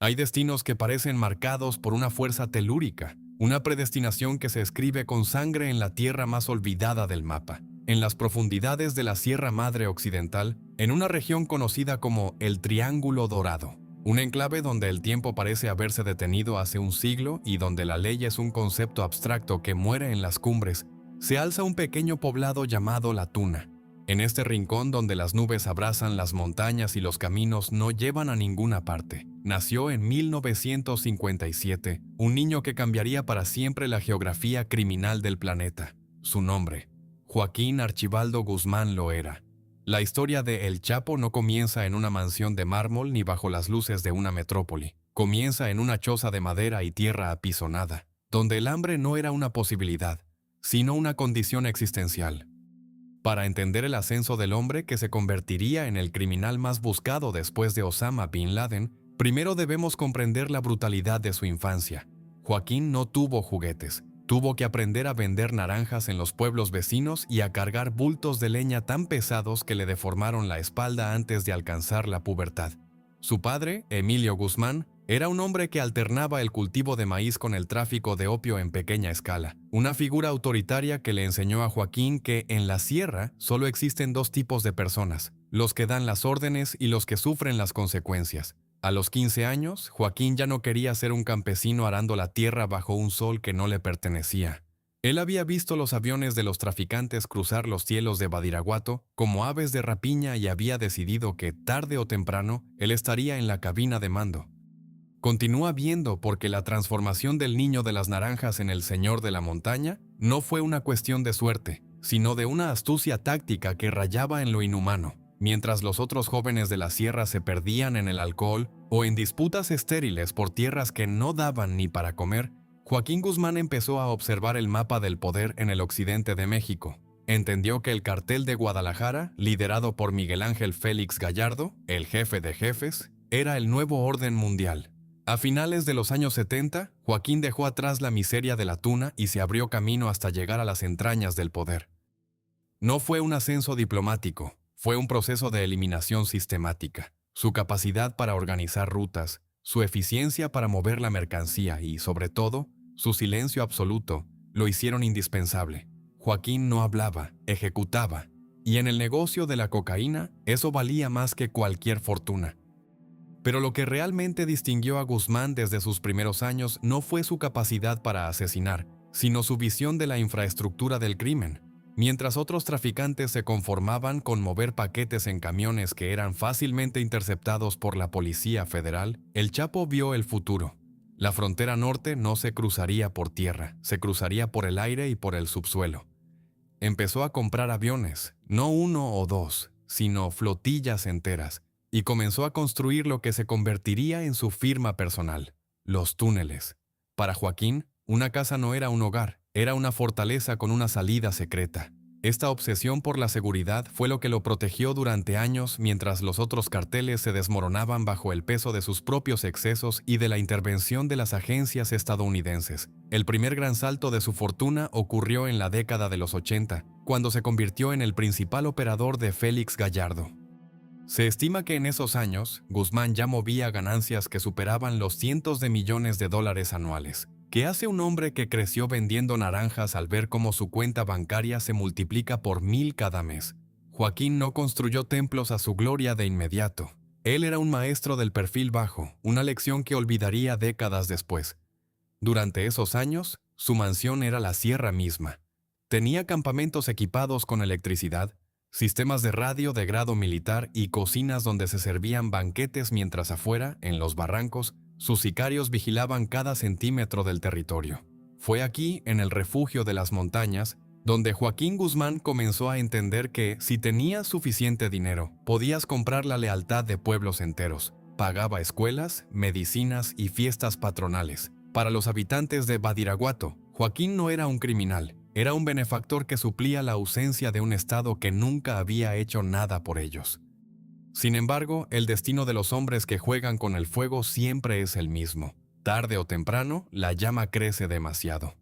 Hay destinos que parecen marcados por una fuerza telúrica, una predestinación que se escribe con sangre en la tierra más olvidada del mapa, en las profundidades de la Sierra Madre Occidental, en una región conocida como el Triángulo Dorado, un enclave donde el tiempo parece haberse detenido hace un siglo y donde la ley es un concepto abstracto que muere en las cumbres. Se alza un pequeño poblado llamado La Tuna. En este rincón donde las nubes abrazan las montañas y los caminos no llevan a ninguna parte, nació en 1957 un niño que cambiaría para siempre la geografía criminal del planeta. Su nombre, Joaquín Archibaldo Guzmán Loera. La historia de El Chapo no comienza en una mansión de mármol ni bajo las luces de una metrópoli. Comienza en una choza de madera y tierra apisonada, donde el hambre no era una posibilidad, sino una condición existencial. Para entender el ascenso del hombre que se convertiría en el criminal más buscado después de Osama Bin Laden, primero debemos comprender la brutalidad de su infancia. Joaquín no tuvo juguetes. Tuvo que aprender a vender naranjas en los pueblos vecinos y a cargar bultos de leña tan pesados que le deformaron la espalda antes de alcanzar la pubertad. Su padre, Emilio Guzmán, era un hombre que alternaba el cultivo de maíz con el tráfico de opio en pequeña escala, una figura autoritaria que le enseñó a Joaquín que en la sierra solo existen dos tipos de personas, los que dan las órdenes y los que sufren las consecuencias. A los 15 años, Joaquín ya no quería ser un campesino arando la tierra bajo un sol que no le pertenecía. Él había visto los aviones de los traficantes cruzar los cielos de Badiraguato como aves de rapiña y había decidido que, tarde o temprano, él estaría en la cabina de mando. Continúa viendo porque la transformación del niño de las naranjas en el señor de la montaña no fue una cuestión de suerte, sino de una astucia táctica que rayaba en lo inhumano. Mientras los otros jóvenes de la sierra se perdían en el alcohol o en disputas estériles por tierras que no daban ni para comer, Joaquín Guzmán empezó a observar el mapa del poder en el occidente de México. Entendió que el cartel de Guadalajara, liderado por Miguel Ángel Félix Gallardo, el jefe de jefes, era el nuevo orden mundial. A finales de los años 70, Joaquín dejó atrás la miseria de La Tuna y se abrió camino hasta llegar a las entrañas del poder. No fue un ascenso diplomático, fue un proceso de eliminación sistemática. Su capacidad para organizar rutas, su eficiencia para mover la mercancía y, sobre todo, su silencio absoluto lo hicieron indispensable. Joaquín no hablaba, ejecutaba, y en el negocio de la cocaína eso valía más que cualquier fortuna. Pero lo que realmente distinguió a Guzmán desde sus primeros años no fue su capacidad para asesinar, sino su visión de la infraestructura del crimen. Mientras otros traficantes se conformaban con mover paquetes en camiones que eran fácilmente interceptados por la Policía Federal, el Chapo vio el futuro. La frontera norte no se cruzaría por tierra, se cruzaría por el aire y por el subsuelo. Empezó a comprar aviones, no uno o dos, sino flotillas enteras, y comenzó a construir lo que se convertiría en su firma personal, los túneles. Para Joaquín, una casa no era un hogar, era una fortaleza con una salida secreta. Esta obsesión por la seguridad fue lo que lo protegió durante años mientras los otros carteles se desmoronaban bajo el peso de sus propios excesos y de la intervención de las agencias estadounidenses. El primer gran salto de su fortuna ocurrió en la década de los 80, cuando se convirtió en el principal operador de Félix Gallardo. Se estima que en esos años, Guzmán ya movía ganancias que superaban los cientos de millones de dólares anuales. ¿Qué hace un hombre que creció vendiendo naranjas al ver cómo su cuenta bancaria se multiplica por 1000 cada mes? Joaquín no construyó templos a su gloria de inmediato. Él era un maestro del perfil bajo, una lección que olvidaría décadas después. Durante esos años, su mansión era la sierra misma. Tenía campamentos equipados con electricidad, sistemas de radio de grado militar y cocinas donde se servían banquetes mientras afuera, en los barrancos, sus sicarios vigilaban cada centímetro del territorio. Fue aquí, en el refugio de las montañas, donde Joaquín Guzmán comenzó a entender que, si tenías suficiente dinero, podías comprar la lealtad de pueblos enteros. Pagaba escuelas, medicinas y fiestas patronales. Para los habitantes de Badiraguato, Joaquín no era un criminal. Era un benefactor que suplía la ausencia de un Estado que nunca había hecho nada por ellos. Sin embargo, el destino de los hombres que juegan con el fuego siempre es el mismo. Tarde o temprano, la llama crece demasiado.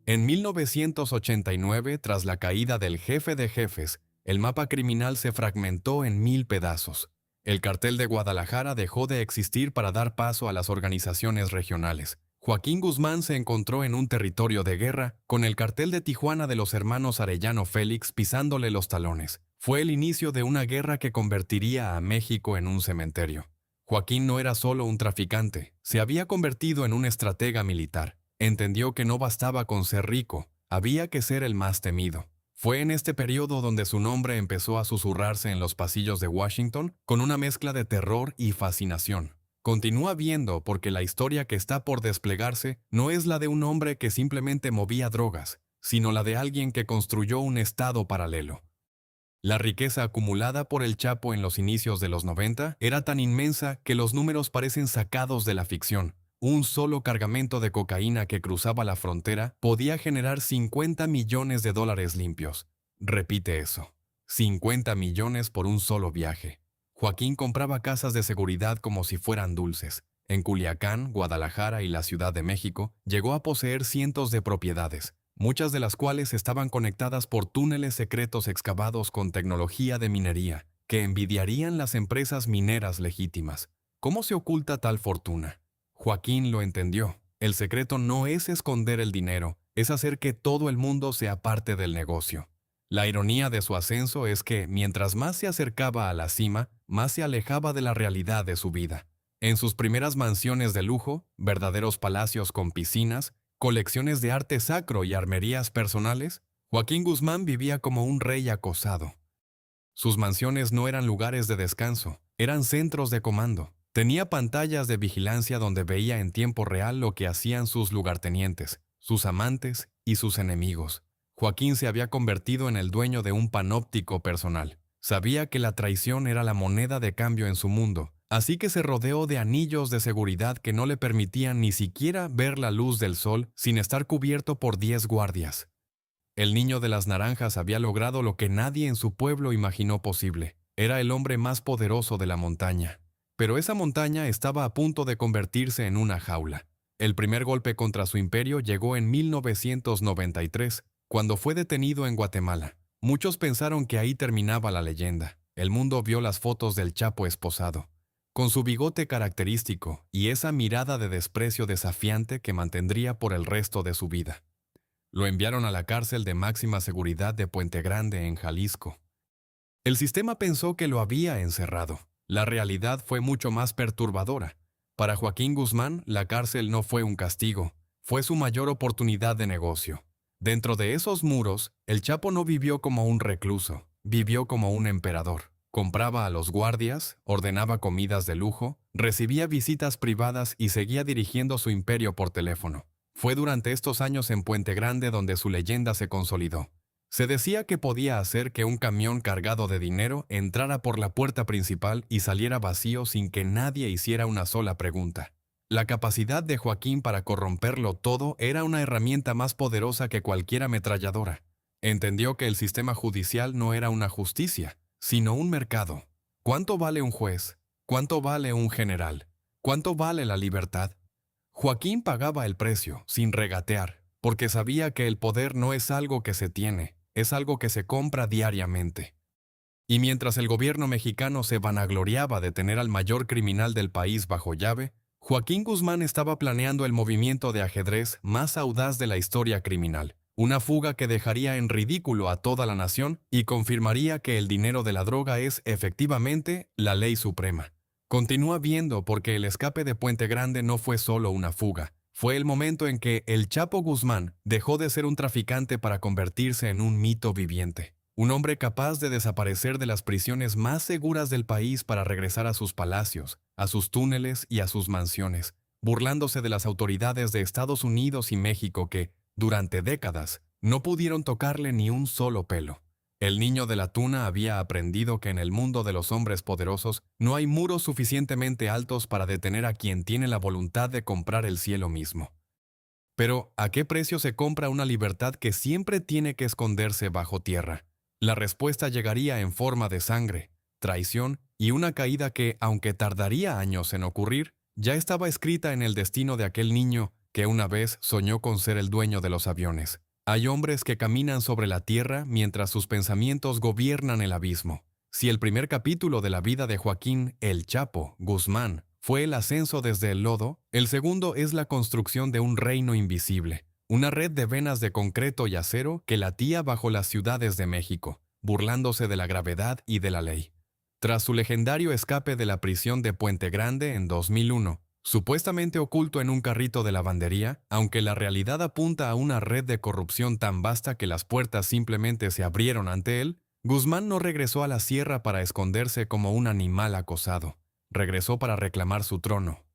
En 1989, tras la caída del jefe de jefes, el mapa criminal se fragmentó en 1000 pedazos. El cartel de Guadalajara dejó de existir para dar paso a las organizaciones regionales. Joaquín Guzmán se encontró en un territorio de guerra, con el cartel de Tijuana de los hermanos Arellano Félix pisándole los talones. Fue el inicio de una guerra que convertiría a México en un cementerio. Joaquín no era solo un traficante, se había convertido en un estratega militar. Entendió que no bastaba con ser rico, había que ser el más temido. Fue en este periodo donde su nombre empezó a susurrarse en los pasillos de Washington con una mezcla de terror y fascinación. Continúa viendo porque la historia que está por desplegarse no es la de un hombre que simplemente movía drogas, sino la de alguien que construyó un estado paralelo. La riqueza acumulada por el Chapo en los inicios de los 90 era tan inmensa que los números parecen sacados de la ficción. Un solo cargamento de cocaína que cruzaba la frontera podía generar 50 millones de dólares limpios. Repite eso. 50 millones por un solo viaje. Joaquín compraba casas de seguridad como si fueran dulces. En Culiacán, Guadalajara y la Ciudad de México llegó a poseer cientos de propiedades, muchas de las cuales estaban conectadas por túneles secretos excavados con tecnología de minería, que envidiarían las empresas mineras legítimas. ¿Cómo se oculta tal fortuna? Joaquín lo entendió. El secreto no es esconder el dinero, es hacer que todo el mundo sea parte del negocio. La ironía de su ascenso es que, mientras más se acercaba a la cima, más se alejaba de la realidad de su vida. En sus primeras mansiones de lujo, verdaderos palacios con piscinas, colecciones de arte sacro y armerías personales, Joaquín Guzmán vivía como un rey acosado. Sus mansiones no eran lugares de descanso, eran centros de comando. Tenía pantallas de vigilancia donde veía en tiempo real lo que hacían sus lugartenientes, sus amantes y sus enemigos. Joaquín se había convertido en el dueño de un panóptico personal. Sabía que la traición era la moneda de cambio en su mundo, así que se rodeó de anillos de seguridad que no le permitían ni siquiera ver la luz del sol sin estar cubierto por 10 guardias. El niño de las naranjas había logrado lo que nadie en su pueblo imaginó posible. Era el hombre más poderoso de la montaña. Pero esa montaña estaba a punto de convertirse en una jaula. El primer golpe contra su imperio llegó en 1993, cuando fue detenido en Guatemala. Muchos pensaron que ahí terminaba la leyenda. El mundo vio las fotos del Chapo esposado, con su bigote característico y esa mirada de desprecio desafiante que mantendría por el resto de su vida. Lo enviaron a la cárcel de máxima seguridad de Puente Grande, en Jalisco. El sistema pensó que lo había encerrado. La realidad fue mucho más perturbadora. Para Joaquín Guzmán, la cárcel no fue un castigo, fue su mayor oportunidad de negocio. Dentro de esos muros, el Chapo no vivió como un recluso, vivió como un emperador. Compraba a los guardias, ordenaba comidas de lujo, recibía visitas privadas y seguía dirigiendo su imperio por teléfono. Fue durante estos años en Puente Grande donde su leyenda se consolidó. Se decía que podía hacer que un camión cargado de dinero entrara por la puerta principal y saliera vacío sin que nadie hiciera una sola pregunta. La capacidad de Joaquín para corromperlo todo era una herramienta más poderosa que cualquier ametralladora. Entendió que el sistema judicial no era una justicia, sino un mercado. ¿Cuánto vale un juez? ¿Cuánto vale un general? ¿Cuánto vale la libertad? Joaquín pagaba el precio, sin regatear, porque sabía que el poder no es algo que se tiene, es algo que se compra diariamente. Y mientras el gobierno mexicano se vanagloriaba de tener al mayor criminal del país bajo llave, Joaquín Guzmán estaba planeando el movimiento de ajedrez más audaz de la historia criminal, una fuga que dejaría en ridículo a toda la nación y confirmaría que el dinero de la droga es, efectivamente, la ley suprema. Continúa viendo porque el escape de Puente Grande no fue solo una fuga. Fue el momento en que el Chapo Guzmán dejó de ser un traficante para convertirse en un mito viviente. Un hombre capaz de desaparecer de las prisiones más seguras del país para regresar a sus palacios, a sus túneles y a sus mansiones, burlándose de las autoridades de Estados Unidos y México que, durante décadas, no pudieron tocarle ni un solo pelo. El niño de la tuna había aprendido que en el mundo de los hombres poderosos no hay muros suficientemente altos para detener a quien tiene la voluntad de comprar el cielo mismo. Pero, ¿a qué precio se compra una libertad que siempre tiene que esconderse bajo tierra? La respuesta llegaría en forma de sangre, traición y una caída que, aunque tardaría años en ocurrir, ya estaba escrita en el destino de aquel niño que una vez soñó con ser el dueño de los aviones. Hay hombres que caminan sobre la tierra mientras sus pensamientos gobiernan el abismo. Si el primer capítulo de la vida de Joaquín El Chapo Guzmán fue el ascenso desde el lodo, el segundo es la construcción de un reino invisible, una red de venas de concreto y acero que latía bajo las ciudades de México, burlándose de la gravedad y de la ley. Tras su legendario escape de la prisión de Puente Grande en 2001, supuestamente oculto en un carrito de lavandería, aunque la realidad apunta a una red de corrupción tan vasta que las puertas simplemente se abrieron ante él, Guzmán no regresó a la sierra para esconderse como un animal acosado. Regresó para reclamar su trono.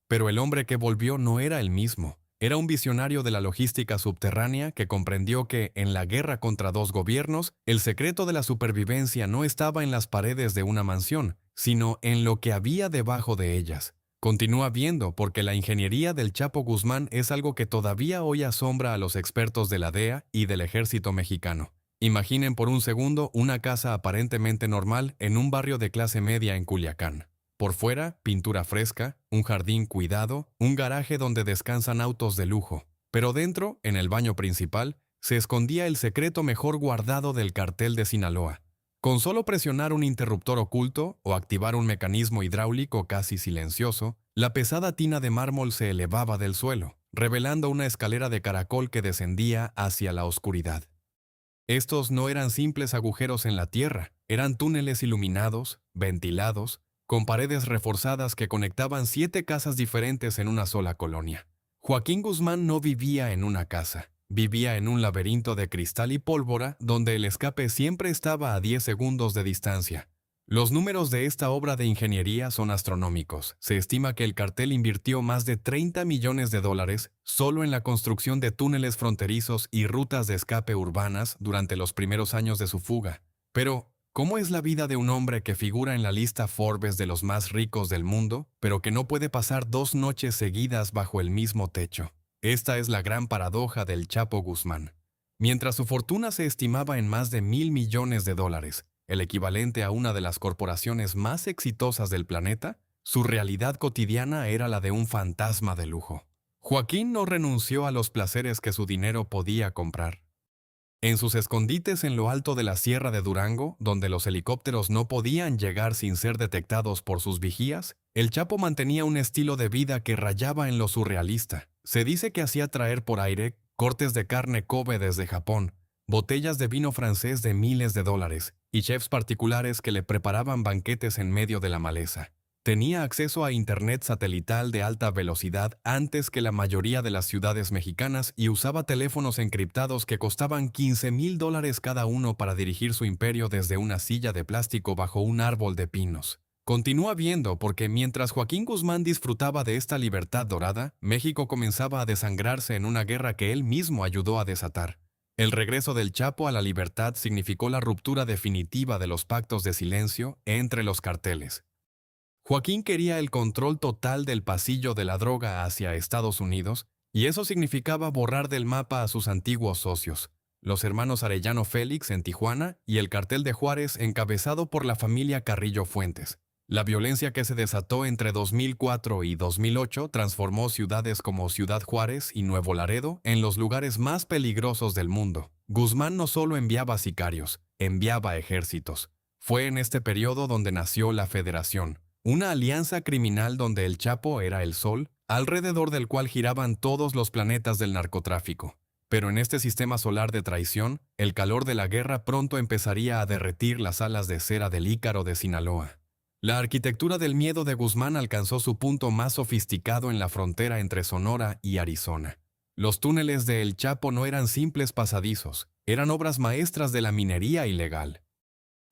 Pero el hombre que volvió no era el mismo. Era un visionario de la logística subterránea que comprendió que, en la guerra contra dos gobiernos, el secreto de la supervivencia no estaba en las paredes de una mansión, sino en lo que había debajo de ellas. Continúa viendo porque la ingeniería del Chapo Guzmán es algo que todavía hoy asombra a los expertos de la DEA y del ejército mexicano. Imaginen por un segundo una casa aparentemente normal en un barrio de clase media en Culiacán. Por fuera, pintura fresca, un jardín cuidado, un garaje donde descansan autos de lujo. Pero dentro, en el baño principal, se escondía el secreto mejor guardado del cartel de Sinaloa. Con solo presionar un interruptor oculto o activar un mecanismo hidráulico casi silencioso, la pesada tina de mármol se elevaba del suelo, revelando una escalera de caracol que descendía hacia la oscuridad. Estos no eran simples agujeros en la tierra, eran túneles iluminados, ventilados, con paredes reforzadas que conectaban 7 casas diferentes en una sola colonia. Joaquín Guzmán no vivía en una casa, vivía en un laberinto de cristal y pólvora donde el escape siempre estaba a 10 segundos de distancia. Los números de esta obra de ingeniería son astronómicos. Se estima que el cartel invirtió más de $30 millones solo en la construcción de túneles fronterizos y rutas de escape urbanas durante los primeros años de su fuga. Pero, ¿cómo es la vida de un hombre que figura en la lista Forbes de los más ricos del mundo, pero que no puede pasar 2 noches seguidas bajo el mismo techo? Esta es la gran paradoja del Chapo Guzmán. Mientras su fortuna se estimaba en más de $1,000 millones, el equivalente a una de las corporaciones más exitosas del planeta, su realidad cotidiana era la de un fantasma de lujo. Joaquín no renunció a los placeres que su dinero podía comprar. En sus escondites en lo alto de la Sierra de Durango, donde los helicópteros no podían llegar sin ser detectados por sus vigías, el Chapo mantenía un estilo de vida que rayaba en lo surrealista. Se dice que hacía traer por aire cortes de carne Kobe desde Japón, botellas de vino francés de miles de dólares y chefs particulares que le preparaban banquetes en medio de la maleza. Tenía acceso a internet satelital de alta velocidad antes que la mayoría de las ciudades mexicanas y usaba teléfonos encriptados que costaban $15,000 cada uno para dirigir su imperio desde una silla de plástico bajo un árbol de pinos. Continúa viendo porque mientras Joaquín Guzmán disfrutaba de esta libertad dorada, México comenzaba a desangrarse en una guerra que él mismo ayudó a desatar. El regreso del Chapo a la libertad significó la ruptura definitiva de los pactos de silencio entre los carteles. Joaquín quería el control total del pasillo de la droga hacia Estados Unidos, y eso significaba borrar del mapa a sus antiguos socios, los hermanos Arellano Félix en Tijuana y el cartel de Juárez encabezado por la familia Carrillo Fuentes. La violencia que se desató entre 2004 y 2008 transformó ciudades como Ciudad Juárez y Nuevo Laredo en los lugares más peligrosos del mundo. Guzmán no solo enviaba sicarios, enviaba ejércitos. Fue en este periodo donde nació la Federación, una alianza criminal donde el Chapo era el sol, alrededor del cual giraban todos los planetas del narcotráfico. Pero en este sistema solar de traición, el calor de la guerra pronto empezaría a derretir las alas de cera del Ícaro de Sinaloa. La arquitectura del miedo de Guzmán alcanzó su punto más sofisticado en la frontera entre Sonora y Arizona. Los túneles de El Chapo no eran simples pasadizos, eran obras maestras de la minería ilegal.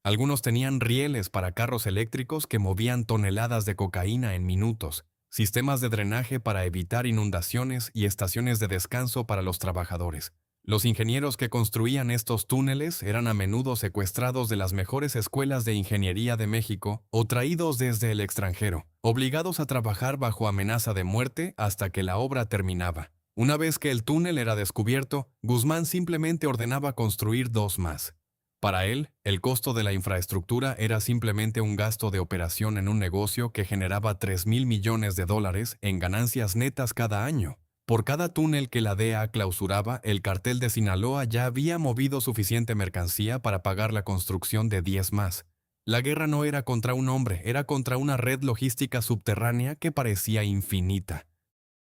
Algunos tenían rieles para carros eléctricos que movían toneladas de cocaína en minutos, sistemas de drenaje para evitar inundaciones y estaciones de descanso para los trabajadores. Los ingenieros que construían estos túneles eran a menudo secuestrados de las mejores escuelas de ingeniería de México o traídos desde el extranjero, obligados a trabajar bajo amenaza de muerte hasta que la obra terminaba. Una vez que el túnel era descubierto, Guzmán simplemente ordenaba construir 2 más. Para él, el costo de la infraestructura era simplemente un gasto de operación en un negocio que generaba $3,000 millones en ganancias netas cada año. Por cada túnel que la DEA clausuraba, el cartel de Sinaloa ya había movido suficiente mercancía para pagar la construcción de 10 más. La guerra no era contra un hombre, era contra una red logística subterránea que parecía infinita.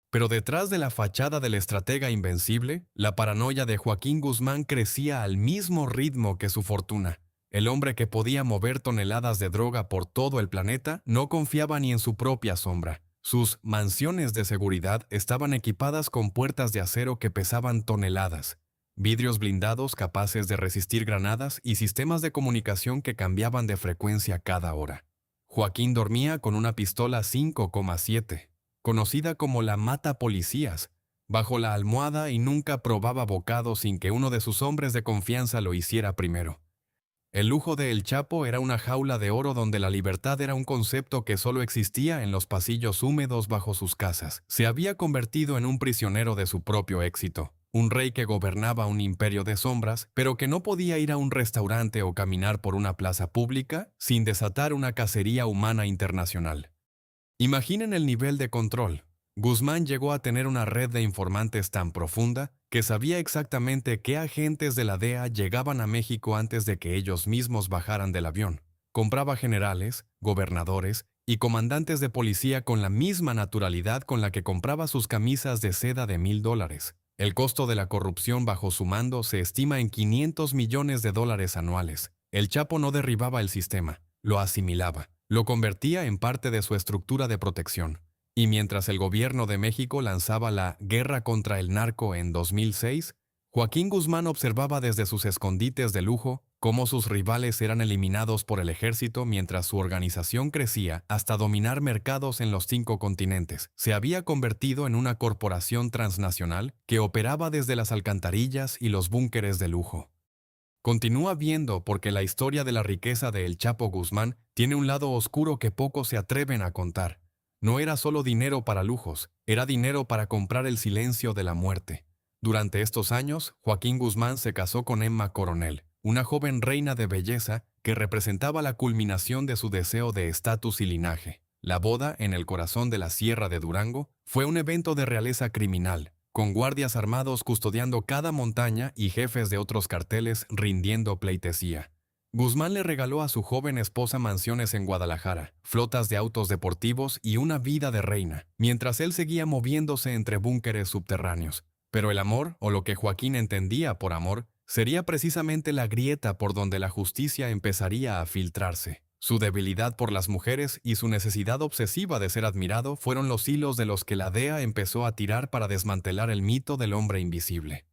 Pero detrás de la fachada del estratega invencible, la paranoia de Joaquín Guzmán crecía al mismo ritmo que su fortuna. El hombre que podía mover toneladas de droga por todo el planeta no confiaba ni en su propia sombra. Sus mansiones de seguridad estaban equipadas con puertas de acero que pesaban toneladas, vidrios blindados capaces de resistir granadas y sistemas de comunicación que cambiaban de frecuencia cada hora. Joaquín dormía con una pistola 5,7, conocida como la mata policías, bajo la almohada y nunca probaba bocado sin que uno de sus hombres de confianza lo hiciera primero. El lujo de El Chapo era una jaula de oro donde la libertad era un concepto que solo existía en los pasillos húmedos bajo sus casas. Se había convertido en un prisionero de su propio éxito, un rey que gobernaba un imperio de sombras, pero que no podía ir a un restaurante o caminar por una plaza pública sin desatar una cacería humana internacional. Imaginen el nivel de control. Guzmán llegó a tener una red de informantes tan profunda que sabía exactamente qué agentes de la DEA llegaban a México antes de que ellos mismos bajaran del avión. Compraba generales, gobernadores y comandantes de policía con la misma naturalidad con la que compraba sus camisas de seda de $1,000. El costo de la corrupción bajo su mando se estima en $500 millones anuales. El Chapo no derribaba el sistema, lo asimilaba. Lo convertía en parte de su estructura de protección. Y mientras el gobierno de México lanzaba la guerra contra el narco en 2006, Joaquín Guzmán observaba desde sus escondites de lujo cómo sus rivales eran eliminados por el ejército mientras su organización crecía hasta dominar mercados en los 5 continentes. Se había convertido en una corporación transnacional que operaba desde las alcantarillas y los búnkeres de lujo. Continúa viendo porque la historia de la riqueza de El Chapo Guzmán tiene un lado oscuro que pocos se atreven a contar. No era solo dinero para lujos, era dinero para comprar el silencio de la muerte. Durante estos años, Joaquín Guzmán se casó con Emma Coronel, una joven reina de belleza que representaba la culminación de su deseo de estatus y linaje. La boda, en el corazón de la Sierra de Durango, fue un evento de realeza criminal, con guardias armados custodiando cada montaña y jefes de otros carteles rindiendo pleitesía. Guzmán le regaló a su joven esposa mansiones en Guadalajara, flotas de autos deportivos y una vida de reina, mientras él seguía moviéndose entre búnkeres subterráneos. Pero el amor, o lo que Joaquín entendía por amor, sería precisamente la grieta por donde la justicia empezaría a filtrarse. Su debilidad por las mujeres y su necesidad obsesiva de ser admirado fueron los hilos de los que la DEA empezó a tirar para desmantelar el mito del hombre invisible.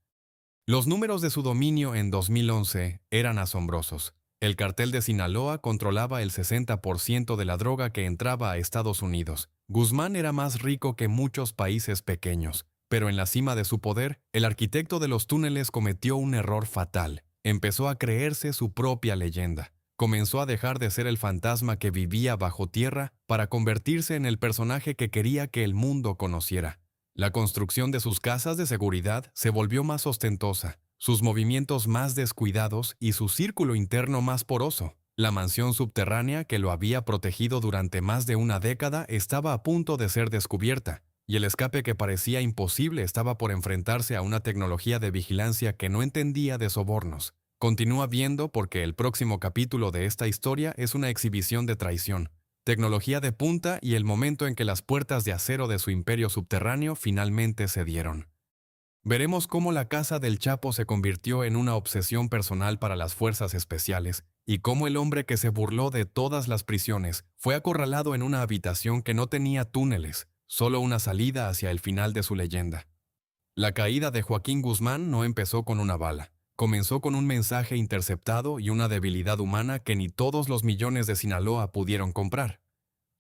Los números de su dominio en 2011 eran asombrosos. El cartel de Sinaloa controlaba el 60% de la droga que entraba a Estados Unidos. Guzmán era más rico que muchos países pequeños, pero en la cima de su poder, el arquitecto de los túneles cometió un error fatal. Empezó a creerse su propia leyenda. Comenzó a dejar de ser el fantasma que vivía bajo tierra para convertirse en el personaje que quería que el mundo conociera. La construcción de sus casas de seguridad se volvió más ostentosa, sus movimientos más descuidados y su círculo interno más poroso. La mansión subterránea que lo había protegido durante más de una década estaba a punto de ser descubierta, y el escape que parecía imposible estaba por enfrentarse a una tecnología de vigilancia que no entendía de sobornos. Continúa viendo porque el próximo capítulo de esta historia es una exhibición de traición, tecnología de punta y el momento en que las puertas de acero de su imperio subterráneo finalmente cedieron. Veremos cómo la casa del Chapo se convirtió en una obsesión personal para las fuerzas especiales y cómo el hombre que se burló de todas las prisiones fue acorralado en una habitación que no tenía túneles, solo una salida hacia el final de su leyenda. La caída de Joaquín Guzmán no empezó con una bala. Comenzó con un mensaje interceptado y una debilidad humana que ni todos los millones de Sinaloa pudieron comprar.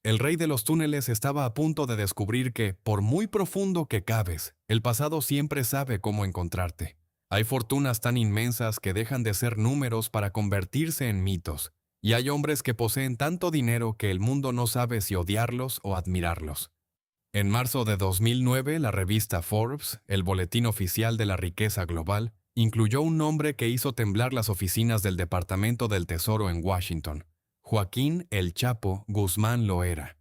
El rey de los túneles estaba a punto de descubrir que, por muy profundo que caves, el pasado siempre sabe cómo encontrarte. Hay fortunas tan inmensas que dejan de ser números para convertirse en mitos, y hay hombres que poseen tanto dinero que el mundo no sabe si odiarlos o admirarlos. En marzo de 2009, la revista Forbes, el boletín oficial de la riqueza global, incluyó un nombre que hizo temblar las oficinas del Departamento del Tesoro en Washington. Joaquín El Chapo Guzmán Loera.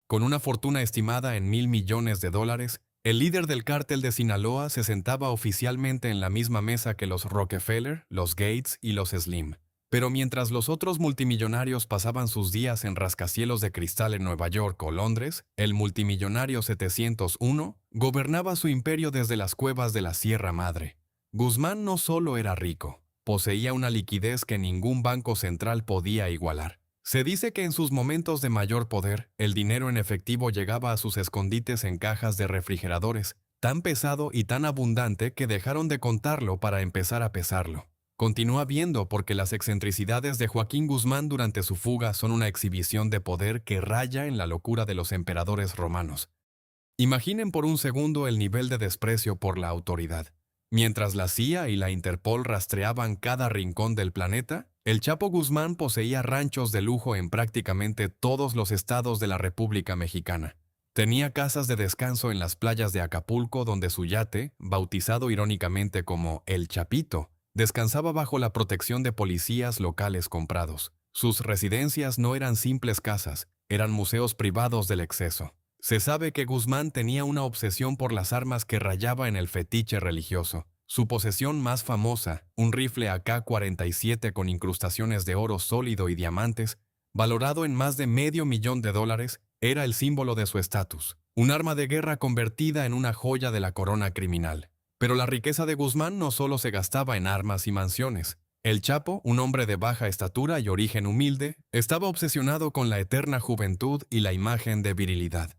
Con una fortuna estimada en $1,000 millones, el líder del cártel de Sinaloa se sentaba oficialmente en la misma mesa que los Rockefeller, los Gates y los Slim. Pero mientras los otros multimillonarios pasaban sus días en rascacielos de cristal en Nueva York o Londres, el multimillonario 701 gobernaba su imperio desde las cuevas de la Sierra Madre. Guzmán no solo era rico, poseía una liquidez que ningún banco central podía igualar. Se dice que en sus momentos de mayor poder, el dinero en efectivo llegaba a sus escondites en cajas de refrigeradores, tan pesado y tan abundante que dejaron de contarlo para empezar a pesarlo. Continúa viendo porque las excentricidades de Joaquín Guzmán durante su fuga son una exhibición de poder que raya en la locura de los emperadores romanos. Imaginen por un segundo el nivel de desprecio por la autoridad. Mientras la CIA y la Interpol rastreaban cada rincón del planeta, el Chapo Guzmán poseía ranchos de lujo en prácticamente todos los estados de la República Mexicana. Tenía casas de descanso en las playas de Acapulco donde su yate, bautizado irónicamente como El Chapito, descansaba bajo la protección de policías locales comprados. Sus residencias no eran simples casas, eran museos privados del exceso. Se sabe que Guzmán tenía una obsesión por las armas que rayaba en el fetiche religioso. Su posesión más famosa, un rifle AK-47 con incrustaciones de oro sólido y diamantes, valorado en más de $500,000, era el símbolo de su estatus. Un arma de guerra convertida en una joya de la corona criminal. Pero la riqueza de Guzmán no solo se gastaba en armas y mansiones. El Chapo, un hombre de baja estatura y origen humilde, estaba obsesionado con la eterna juventud y la imagen de virilidad.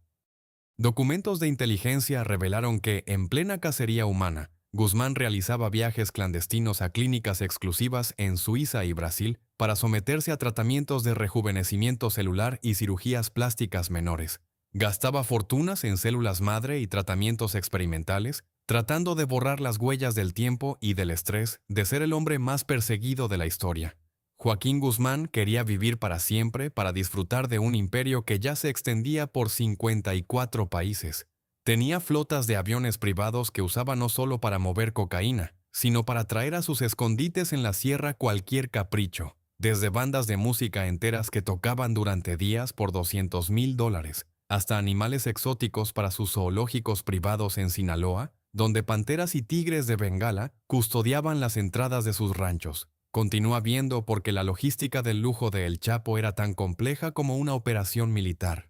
Documentos de inteligencia revelaron que, en plena cacería humana, Guzmán realizaba viajes clandestinos a clínicas exclusivas en Suiza y Brasil para someterse a tratamientos de rejuvenecimiento celular y cirugías plásticas menores. Gastaba fortunas en células madre y tratamientos experimentales, tratando de borrar las huellas del tiempo y del estrés de ser el hombre más perseguido de la historia. Joaquín Guzmán quería vivir para siempre para disfrutar de un imperio que ya se extendía por 54 países. Tenía flotas de aviones privados que usaba no solo para mover cocaína, sino para traer a sus escondites en la sierra cualquier capricho, desde bandas de música enteras que tocaban durante días por $200,000, hasta animales exóticos para sus zoológicos privados en Sinaloa, donde panteras y tigres de Bengala custodiaban las entradas de sus ranchos. Continúa viendo porque la logística del lujo de El Chapo era tan compleja como una operación militar.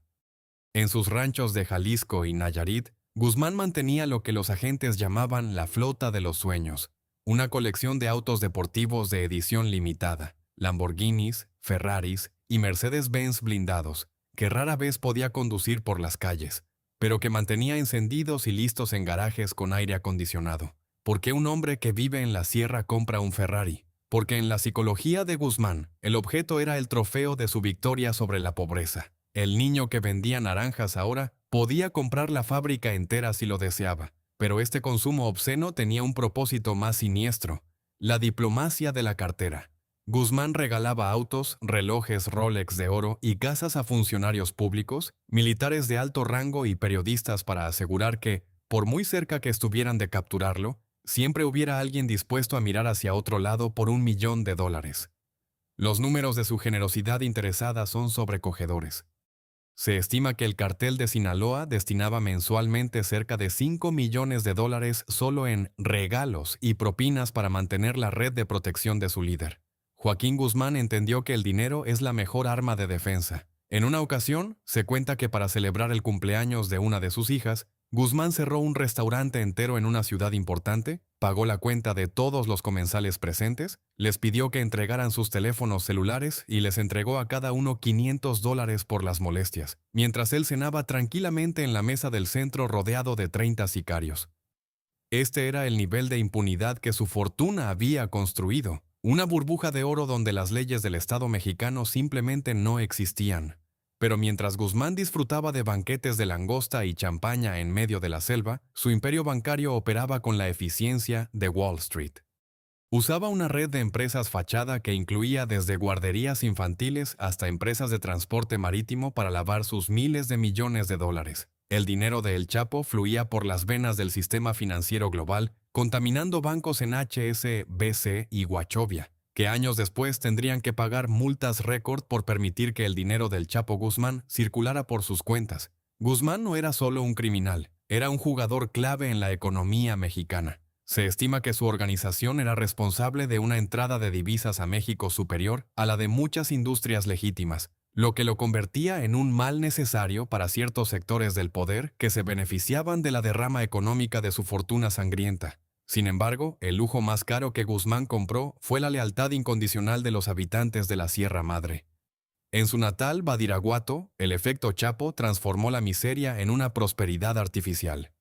En sus ranchos de Jalisco y Nayarit, Guzmán mantenía lo que los agentes llamaban la flota de los sueños, una colección de autos deportivos de edición limitada, Lamborghinis, Ferraris y Mercedes-Benz blindados, que rara vez podía conducir por las calles, pero que mantenía encendidos y listos en garajes con aire acondicionado. ¿Por qué un hombre que vive en la sierra compra un Ferrari? Porque en la psicología de Guzmán, el objeto era el trofeo de su victoria sobre la pobreza. El niño que vendía naranjas ahora podía comprar la fábrica entera si lo deseaba, pero este consumo obsceno tenía un propósito más siniestro: la diplomacia de la cartera. Guzmán regalaba autos, relojes Rolex de oro y casas a funcionarios públicos, militares de alto rango y periodistas para asegurar que, por muy cerca que estuvieran de capturarlo, siempre hubiera alguien dispuesto a mirar hacia otro lado por $1,000,000. Los números de su generosidad interesada son sobrecogedores. Se estima que el cartel de Sinaloa destinaba mensualmente cerca de $5 millones solo en regalos y propinas para mantener la red de protección de su líder. Joaquín Guzmán entendió que el dinero es la mejor arma de defensa. En una ocasión, se cuenta que para celebrar el cumpleaños de una de sus hijas, Guzmán cerró un restaurante entero en una ciudad importante, pagó la cuenta de todos los comensales presentes, les pidió que entregaran sus teléfonos celulares y les entregó a cada uno $500 por las molestias, mientras él cenaba tranquilamente en la mesa del centro rodeado de 30 sicarios. Este era el nivel de impunidad que su fortuna había construido, una burbuja de oro donde las leyes del Estado mexicano simplemente no existían. Pero mientras Guzmán disfrutaba de banquetes de langosta y champaña en medio de la selva, su imperio bancario operaba con la eficiencia de Wall Street. Usaba una red de empresas fachada que incluía desde guarderías infantiles hasta empresas de transporte marítimo para lavar sus miles de millones de dólares. El dinero de El Chapo fluía por las venas del sistema financiero global, contaminando bancos en HSBC y Wachovia, que años después tendrían que pagar multas récord por permitir que el dinero del Chapo Guzmán circulara por sus cuentas. Guzmán no era solo un criminal, era un jugador clave en la economía mexicana. Se estima que su organización era responsable de una entrada de divisas a México superior a la de muchas industrias legítimas, lo que lo convertía en un mal necesario para ciertos sectores del poder que se beneficiaban de la derrama económica de su fortuna sangrienta. Sin embargo, el lujo más caro que Guzmán compró fue la lealtad incondicional de los habitantes de la Sierra Madre. En su natal Badiraguato, el efecto Chapo transformó la miseria en una prosperidad artificial.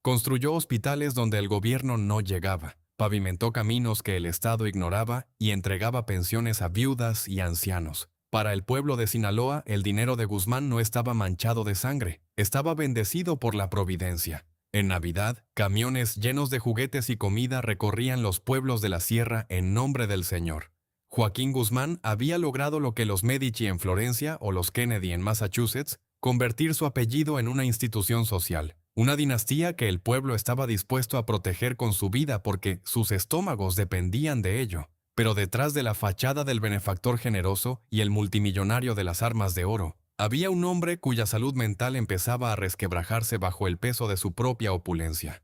Construyó hospitales donde el gobierno no llegaba, pavimentó caminos que el Estado ignoraba y entregaba pensiones a viudas y ancianos. Para el pueblo de Sinaloa, el dinero de Guzmán no estaba manchado de sangre, estaba bendecido por la providencia. En Navidad, camiones llenos de juguetes y comida recorrían los pueblos de la sierra en nombre del Señor. Joaquín Guzmán había logrado lo que los Medici en Florencia o los Kennedy en Massachusetts, convertir su apellido en una institución social, una dinastía que el pueblo estaba dispuesto a proteger con su vida porque sus estómagos dependían de ello. Pero detrás de la fachada del benefactor generoso y el multimillonario de las armas de oro, había un hombre cuya salud mental empezaba a resquebrajarse bajo el peso de su propia opulencia.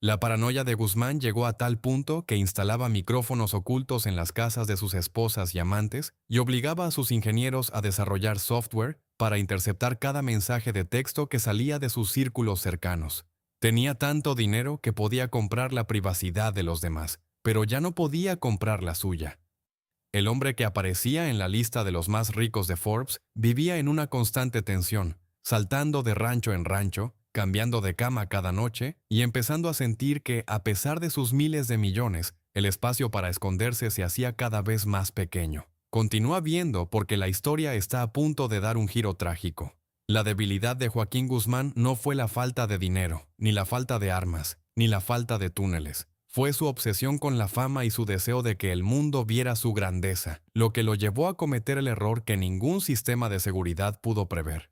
La paranoia de Guzmán llegó a tal punto que instalaba micrófonos ocultos en las casas de sus esposas y amantes y obligaba a sus ingenieros a desarrollar software para interceptar cada mensaje de texto que salía de sus círculos cercanos. Tenía tanto dinero que podía comprar la privacidad de los demás, pero ya no podía comprar la suya. El hombre que aparecía en la lista de los más ricos de Forbes vivía en una constante tensión, saltando de rancho en rancho, cambiando de cama cada noche y empezando a sentir que, a pesar de sus miles de millones, el espacio para esconderse se hacía cada vez más pequeño. Continúa viendo porque la historia está a punto de dar un giro trágico. La debilidad de Joaquín Guzmán no fue la falta de dinero, ni la falta de armas, ni la falta de túneles. Fue su obsesión con la fama y su deseo de que el mundo viera su grandeza, lo que lo llevó a cometer el error que ningún sistema de seguridad pudo prever.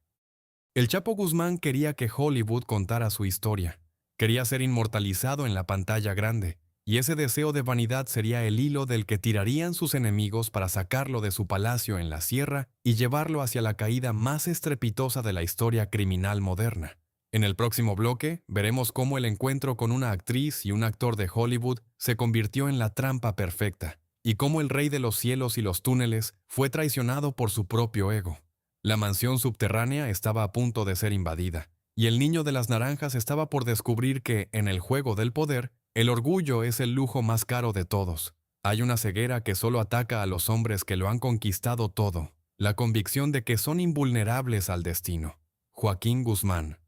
El Chapo Guzmán quería que Hollywood contara su historia. Quería ser inmortalizado en la pantalla grande, y ese deseo de vanidad sería el hilo del que tirarían sus enemigos para sacarlo de su palacio en la sierra y llevarlo hacia la caída más estrepitosa de la historia criminal moderna. En el próximo bloque, veremos cómo el encuentro con una actriz y un actor de Hollywood se convirtió en la trampa perfecta, y cómo el rey de los cielos y los túneles fue traicionado por su propio ego. La mansión subterránea estaba a punto de ser invadida, y el niño de las naranjas estaba por descubrir que, en el juego del poder, el orgullo es el lujo más caro de todos. Hay una ceguera que solo ataca a los hombres que lo han conquistado todo, la convicción de que son invulnerables al destino. Joaquín Guzmán.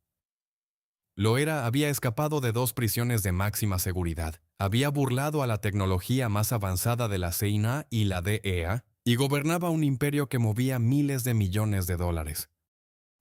Loera había escapado de 2 prisiones de máxima seguridad, había burlado a la tecnología más avanzada de la CIA y la DEA, y gobernaba un imperio que movía miles de millones de dólares.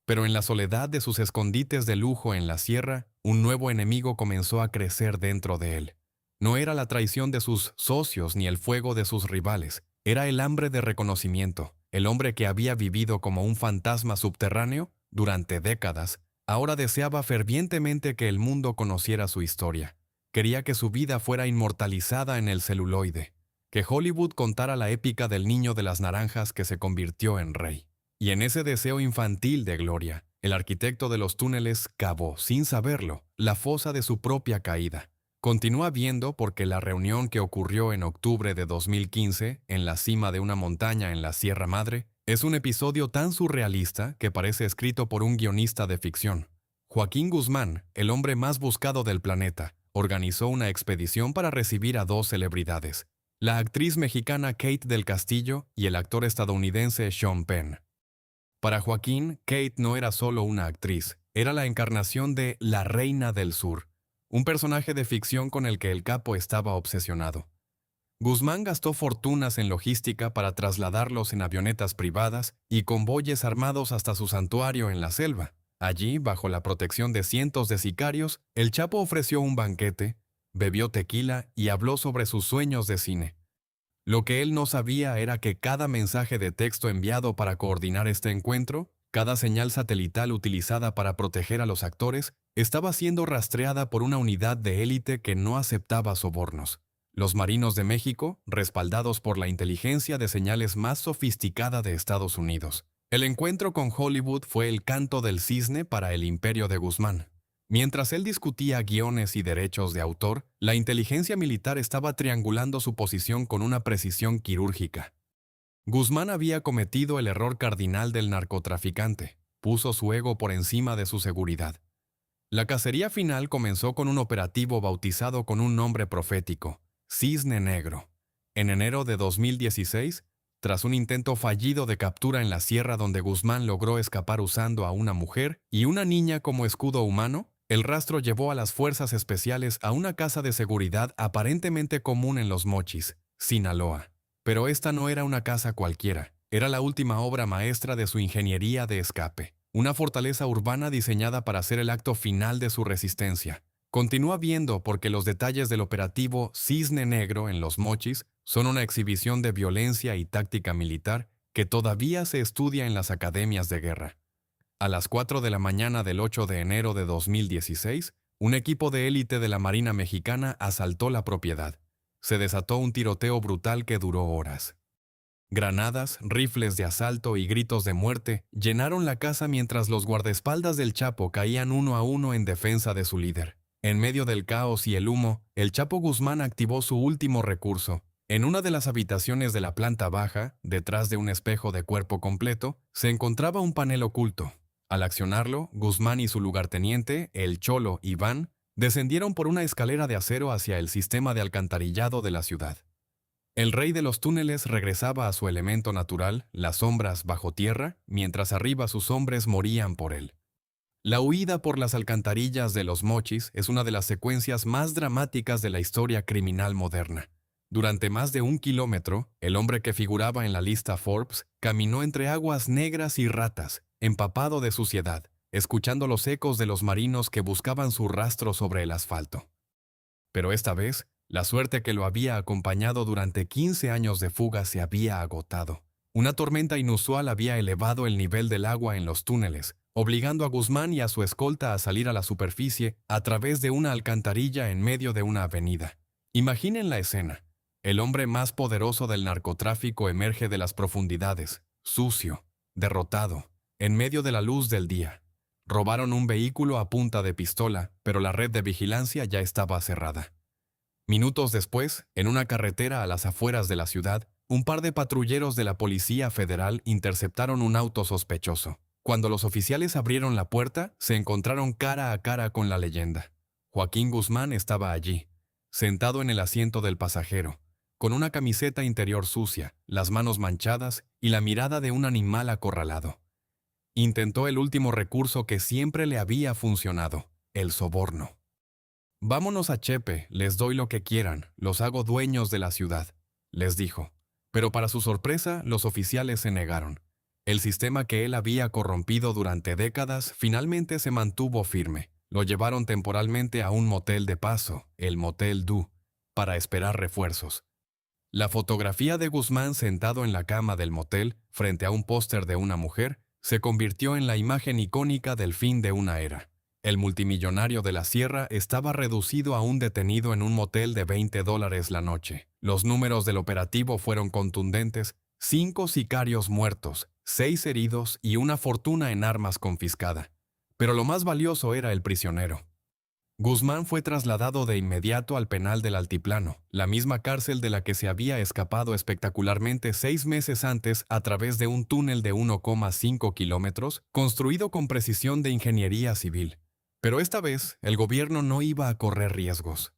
Pero en la soledad de sus escondites de lujo en la sierra, un nuevo enemigo comenzó a crecer dentro de él. No era la traición de sus socios ni el fuego de sus rivales, era el hambre de reconocimiento. El hombre que había vivido como un fantasma subterráneo durante décadas, ahora deseaba fervientemente que el mundo conociera su historia. Quería que su vida fuera inmortalizada en el celuloide, que Hollywood contara la épica del niño de las naranjas que se convirtió en rey. Y en ese deseo infantil de gloria, el arquitecto de los túneles cavó, sin saberlo, la fosa de su propia caída. Continúa viendo porque la reunión que ocurrió en octubre de 2015, en la cima de una montaña en la Sierra Madre, es un episodio tan surrealista que parece escrito por un guionista de ficción. Joaquín Guzmán, el hombre más buscado del planeta, organizó una expedición para recibir a 2 celebridades, la actriz mexicana Kate del Castillo y el actor estadounidense Sean Penn. Para Joaquín, Kate no era solo una actriz, era la encarnación de la Reina del Sur, un personaje de ficción con el que el capo estaba obsesionado. Guzmán gastó fortunas en logística para trasladarlos en avionetas privadas y convoyes armados hasta su santuario en la selva. Allí, bajo la protección de cientos de sicarios, el Chapo ofreció un banquete, bebió tequila y habló sobre sus sueños de cine. Lo que él no sabía era que cada mensaje de texto enviado para coordinar este encuentro, cada señal satelital utilizada para proteger a los actores, estaba siendo rastreada por una unidad de élite que no aceptaba sobornos. Los marinos de México, respaldados por la inteligencia de señales más sofisticada de Estados Unidos. El encuentro con Hollywood fue el canto del cisne para el imperio de Guzmán. Mientras él discutía guiones y derechos de autor, la inteligencia militar estaba triangulando su posición con una precisión quirúrgica. Guzmán había cometido el error cardinal del narcotraficante. Puso su ego por encima de su seguridad. La cacería final comenzó con un operativo bautizado con un nombre profético, Cisne Negro. En enero de 2016, tras un intento fallido de captura en la sierra donde Guzmán logró escapar usando a una mujer y una niña como escudo humano, el rastro llevó a las fuerzas especiales a una casa de seguridad aparentemente común en Los Mochis, Sinaloa. Pero esta no era una casa cualquiera, era la última obra maestra de su ingeniería de escape, una fortaleza urbana diseñada para ser el acto final de su resistencia. Continúa viendo porque los detalles del operativo Cisne Negro en Los Mochis son una exhibición de violencia y táctica militar que todavía se estudia en las academias de guerra. A las 4 de la mañana del 8 de enero de 2016, un equipo de élite de la Marina Mexicana asaltó la propiedad. Se desató un tiroteo brutal que duró horas. Granadas, rifles de asalto y gritos de muerte llenaron la casa mientras los guardaespaldas del Chapo caían uno a uno en defensa de su líder. En medio del caos y el humo, el Chapo Guzmán activó su último recurso. En una de las habitaciones de la planta baja, detrás de un espejo de cuerpo completo, se encontraba un panel oculto. Al accionarlo, Guzmán y su lugarteniente, el Cholo Iván, descendieron por una escalera de acero hacia el sistema de alcantarillado de la ciudad. El rey de los túneles regresaba a su elemento natural, las sombras bajo tierra, mientras arriba sus hombres morían por él. La huida por las alcantarillas de Los Mochis es una de las secuencias más dramáticas de la historia criminal moderna. Durante más de 1 kilómetro, el hombre que figuraba en la lista Forbes caminó entre aguas negras y ratas, empapado de suciedad, escuchando los ecos de los marinos que buscaban su rastro sobre el asfalto. Pero esta vez, la suerte que lo había acompañado durante 15 años de fuga se había agotado. Una tormenta inusual había elevado el nivel del agua en los túneles, obligando a Guzmán y a su escolta a salir a la superficie a través de una alcantarilla en medio de una avenida. Imaginen la escena. El hombre más poderoso del narcotráfico emerge de las profundidades, sucio, derrotado, en medio de la luz del día. Robaron un vehículo a punta de pistola, pero la red de vigilancia ya estaba cerrada. Minutos después, en una carretera a las afueras de la ciudad, un par de patrulleros de la Policía Federal interceptaron un auto sospechoso. Cuando los oficiales abrieron la puerta, se encontraron cara a cara con la leyenda. Joaquín Guzmán estaba allí, sentado en el asiento del pasajero, con una camiseta interior sucia, las manos manchadas y la mirada de un animal acorralado. Intentó el último recurso que siempre le había funcionado, el soborno. «Vámonos a Chepe, les doy lo que quieran, los hago dueños de la ciudad», les dijo. Pero para su sorpresa, los oficiales se negaron. El sistema que él había corrompido durante décadas finalmente se mantuvo firme. Lo llevaron temporalmente a un motel de paso, el Motel Du, para esperar refuerzos. La fotografía de Guzmán sentado en la cama del motel, frente a un póster de una mujer, se convirtió en la imagen icónica del fin de una era. El multimillonario de la sierra estaba reducido a un detenido en un motel de $20 la noche. Los números del operativo fueron contundentes: 5 sicarios muertos, 6 heridos y una fortuna en armas confiscada. Pero lo más valioso era el prisionero. Guzmán fue trasladado de inmediato al penal del Altiplano, la misma cárcel de la que se había escapado espectacularmente 6 meses antes a través de un túnel de 1,5 kilómetros construido con precisión de ingeniería civil. Pero esta vez, el gobierno no iba a correr riesgos.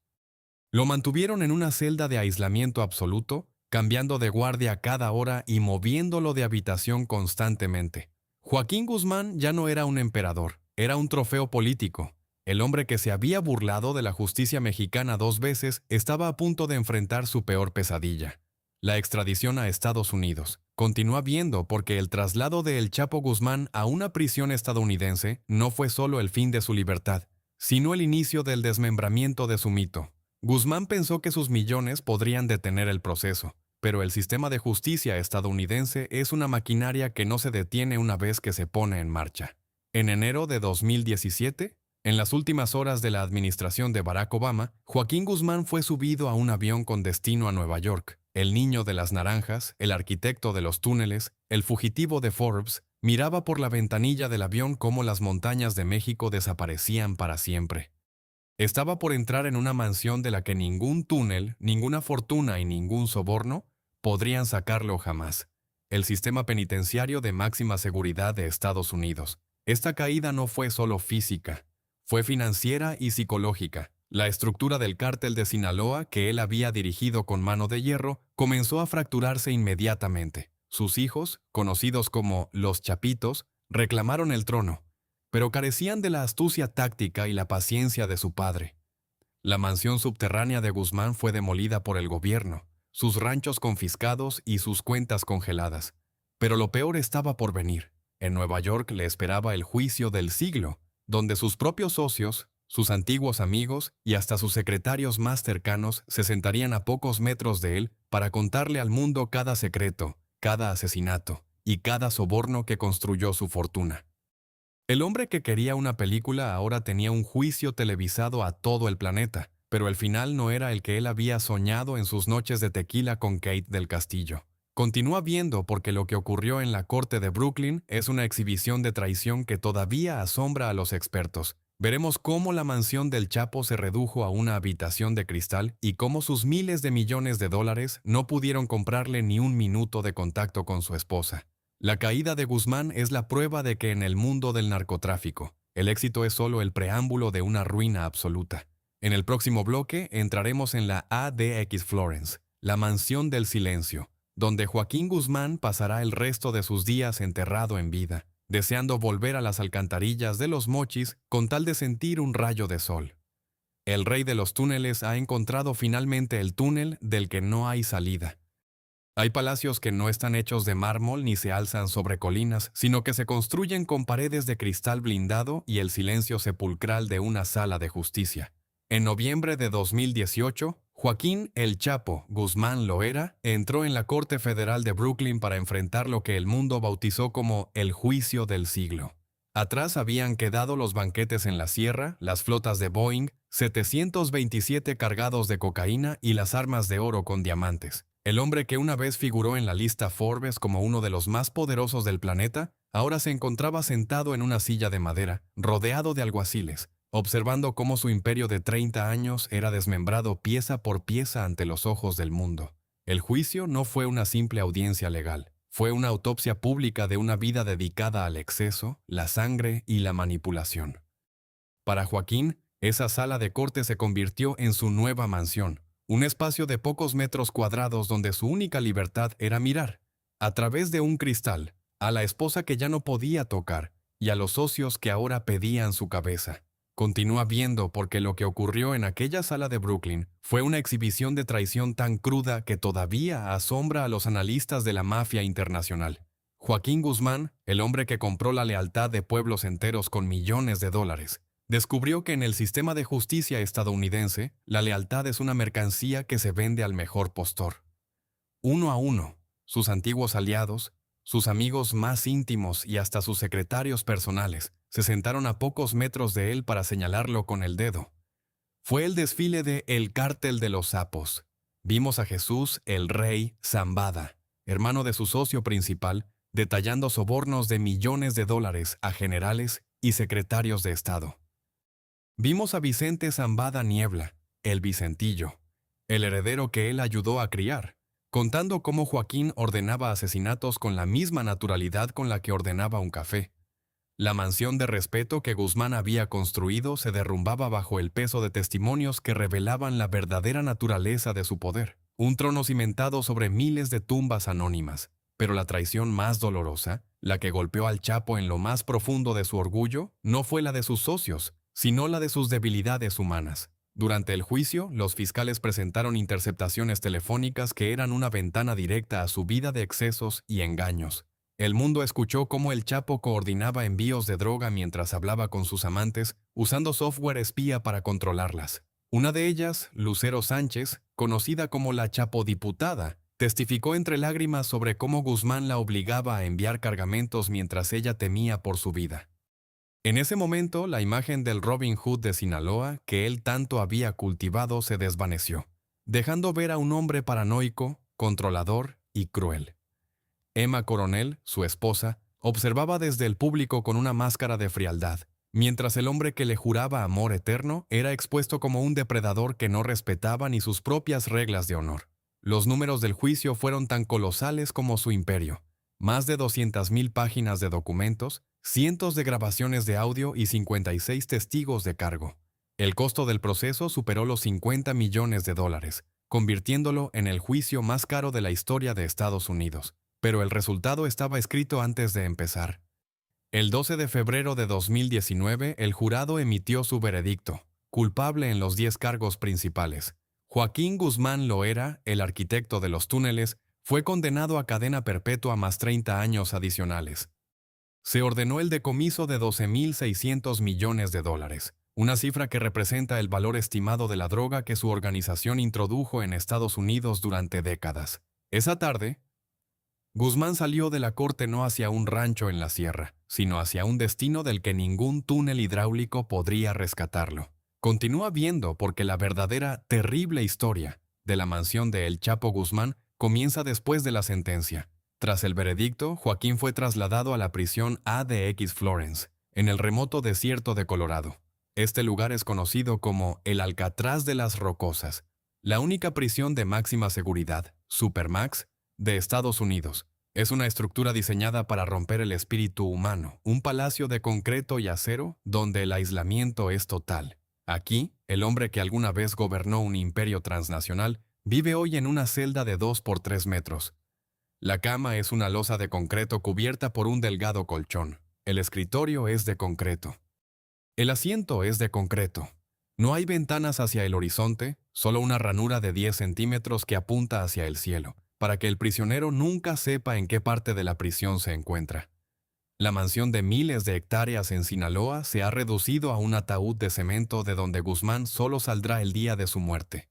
Lo mantuvieron en una celda de aislamiento absoluto, cambiando de guardia cada hora y moviéndolo de habitación constantemente. Joaquín Guzmán ya no era un emperador, era un trofeo político. El hombre que se había burlado de la justicia mexicana 2 veces estaba a punto de enfrentar su peor pesadilla: la extradición a Estados Unidos. Continúa viendo porque el traslado de El Chapo Guzmán a una prisión estadounidense no fue solo el fin de su libertad, sino el inicio del desmembramiento de su mito. Guzmán pensó que sus millones podrían detener el proceso, pero el sistema de justicia estadounidense es una maquinaria que no se detiene una vez que se pone en marcha. En enero de 2017, en las últimas horas de la administración de Barack Obama, Joaquín Guzmán fue subido a un avión con destino a Nueva York. El niño de las naranjas, el arquitecto de los túneles, el fugitivo de Forbes, Miraba por la ventanilla del avión cómo las montañas de México desaparecían para siempre. Estaba por entrar en una mansión de la que ningún túnel, ninguna fortuna y ningún soborno podrían sacarlo jamás. El sistema penitenciario de máxima seguridad de Estados Unidos. Esta caída no fue solo física, fue financiera y psicológica. La estructura del cártel de Sinaloa, que él había dirigido con mano de hierro, comenzó a fracturarse inmediatamente. Sus hijos, conocidos como los Chapitos, reclamaron el trono, pero carecían de la astucia táctica y la paciencia de su padre. La mansión subterránea de Guzmán fue demolida por el gobierno, sus ranchos confiscados y sus cuentas congeladas. Pero lo peor estaba por venir. En Nueva York le esperaba el juicio del siglo, donde sus propios socios, sus antiguos amigos y hasta sus secretarios más cercanos se sentarían a pocos metros de él para contarle al mundo cada secreto, cada asesinato y cada soborno que construyó su fortuna. El hombre que quería una película ahora tenía un juicio televisado a todo el planeta, pero el final no era el que él había soñado en sus noches de tequila con Kate del Castillo. Continúa viendo porque lo que ocurrió en la corte de Brooklyn es una exhibición de traición que todavía asombra a los expertos. Veremos cómo la mansión del Chapo se redujo a una habitación de cristal y cómo sus miles de millones de dólares no pudieron comprarle ni un minuto de contacto con su esposa. La caída de Guzmán es la prueba de que en el mundo del narcotráfico, el éxito es solo el preámbulo de una ruina absoluta. En el próximo bloque entraremos en la ADX Florence, la mansión del silencio, donde Joaquín Guzmán pasará el resto de sus días enterrado en vida, deseando volver a las alcantarillas de Los Mochis con tal de sentir un rayo de sol. El rey de los túneles ha encontrado finalmente el túnel del que no hay salida. Hay palacios que no están hechos de mármol ni se alzan sobre colinas, sino que se construyen con paredes de cristal blindado y el silencio sepulcral de una sala de justicia. En noviembre de 2018, Joaquín El Chapo Guzmán Loera entró en la Corte Federal de Brooklyn para enfrentar lo que el mundo bautizó como el juicio del siglo. Atrás habían quedado los banquetes en la sierra, las flotas de Boeing, 727 cargados de cocaína y las armas de oro con diamantes. El hombre que una vez figuró en la lista Forbes como uno de los más poderosos del planeta, ahora se encontraba sentado en una silla de madera, rodeado de alguaciles, observando cómo su imperio de 30 años era desmembrado pieza por pieza ante los ojos del mundo. El juicio no fue una simple audiencia legal, fue una autopsia pública de una vida dedicada al exceso, la sangre y la manipulación. Para Joaquín, esa sala de corte se convirtió en su nueva mansión, un espacio de pocos metros cuadrados donde su única libertad era mirar, a través de un cristal, a la esposa que ya no podía tocar y a los socios que ahora pedían su cabeza. Continúa viendo porque lo que ocurrió en aquella sala de Brooklyn fue una exhibición de traición tan cruda que todavía asombra a los analistas de la mafia internacional. Joaquín Guzmán, el hombre que compró la lealtad de pueblos enteros con millones de dólares, descubrió que en el sistema de justicia estadounidense, la lealtad es una mercancía que se vende al mejor postor. Uno a uno, sus antiguos aliados, sus amigos más íntimos y hasta sus secretarios personales se sentaron a pocos metros de él para señalarlo con el dedo. Fue el desfile de El Cártel de los Sapos. Vimos a Jesús, el rey Zambada, hermano de su socio principal, detallando sobornos de millones de dólares a generales y secretarios de Estado. Vimos a Vicente Zambada Niebla, el Vicentillo, el heredero que él ayudó a criar, contando cómo Joaquín ordenaba asesinatos con la misma naturalidad con la que ordenaba un café. La mansión de respeto que Guzmán había construido se derrumbaba bajo el peso de testimonios que revelaban la verdadera naturaleza de su poder. Un trono cimentado sobre miles de tumbas anónimas. Pero la traición más dolorosa, la que golpeó al Chapo en lo más profundo de su orgullo, no fue la de sus socios, sino la de sus debilidades humanas. Durante el juicio, los fiscales presentaron interceptaciones telefónicas que eran una ventana directa a su vida de excesos y engaños. El mundo escuchó cómo el Chapo coordinaba envíos de droga mientras hablaba con sus amantes, usando software espía para controlarlas. Una de ellas, Lucero Sánchez, conocida como la Chapodiputada, testificó entre lágrimas sobre cómo Guzmán la obligaba a enviar cargamentos mientras ella temía por su vida. En ese momento, la imagen del Robin Hood de Sinaloa, que él tanto había cultivado, se desvaneció, dejando ver a un hombre paranoico, controlador y cruel. Emma Coronel, su esposa, Observaba desde el público con una máscara de frialdad, mientras el hombre que le juraba amor eterno era expuesto como un depredador que no respetaba ni sus propias reglas de honor. Los números del juicio fueron tan colosales como su imperio. Más de 200.000 páginas de documentos, cientos de grabaciones de audio y 56 testigos de cargo. El costo del proceso superó los 50 millones de dólares, convirtiéndolo en el juicio más caro de la historia de Estados Unidos. Pero el resultado estaba escrito antes de empezar. El 12 de febrero de 2019, el jurado emitió su veredicto, culpable en los 10 cargos principales. Joaquín Guzmán Loera, el arquitecto de los túneles, fue condenado a cadena perpetua más 30 años adicionales. Se ordenó el decomiso de 12.600 millones de dólares, una cifra que representa el valor estimado de la droga que su organización introdujo en Estados Unidos durante décadas. Esa tarde, Guzmán salió de la corte no hacia un rancho en la sierra, sino hacia un destino del que ningún túnel hidráulico podría rescatarlo. Continúa viendo porque la verdadera, terrible historia de la mansión de El Chapo Guzmán comienza después de la sentencia. Tras el veredicto, Joaquín fue trasladado a la prisión ADX Florence, en el remoto desierto de Colorado. Este lugar es conocido como el Alcatraz de las Rocosas, la única prisión de máxima seguridad, Supermax, de Estados Unidos. Es una estructura diseñada para romper el espíritu humano, un palacio de concreto y acero donde el aislamiento es total. Aquí, el hombre que alguna vez gobernó un imperio transnacional vive hoy en una celda de 2 por 3 metros. La cama es una losa de concreto cubierta por un delgado colchón. El escritorio es de concreto. El asiento es de concreto. No hay ventanas hacia el horizonte, solo una ranura de 10 centímetros que apunta hacia el cielo, para que el prisionero nunca sepa en qué parte de la prisión se encuentra. La mansión de miles de hectáreas en Sinaloa se ha reducido a un ataúd de cemento de donde Guzmán solo saldrá el día de su muerte.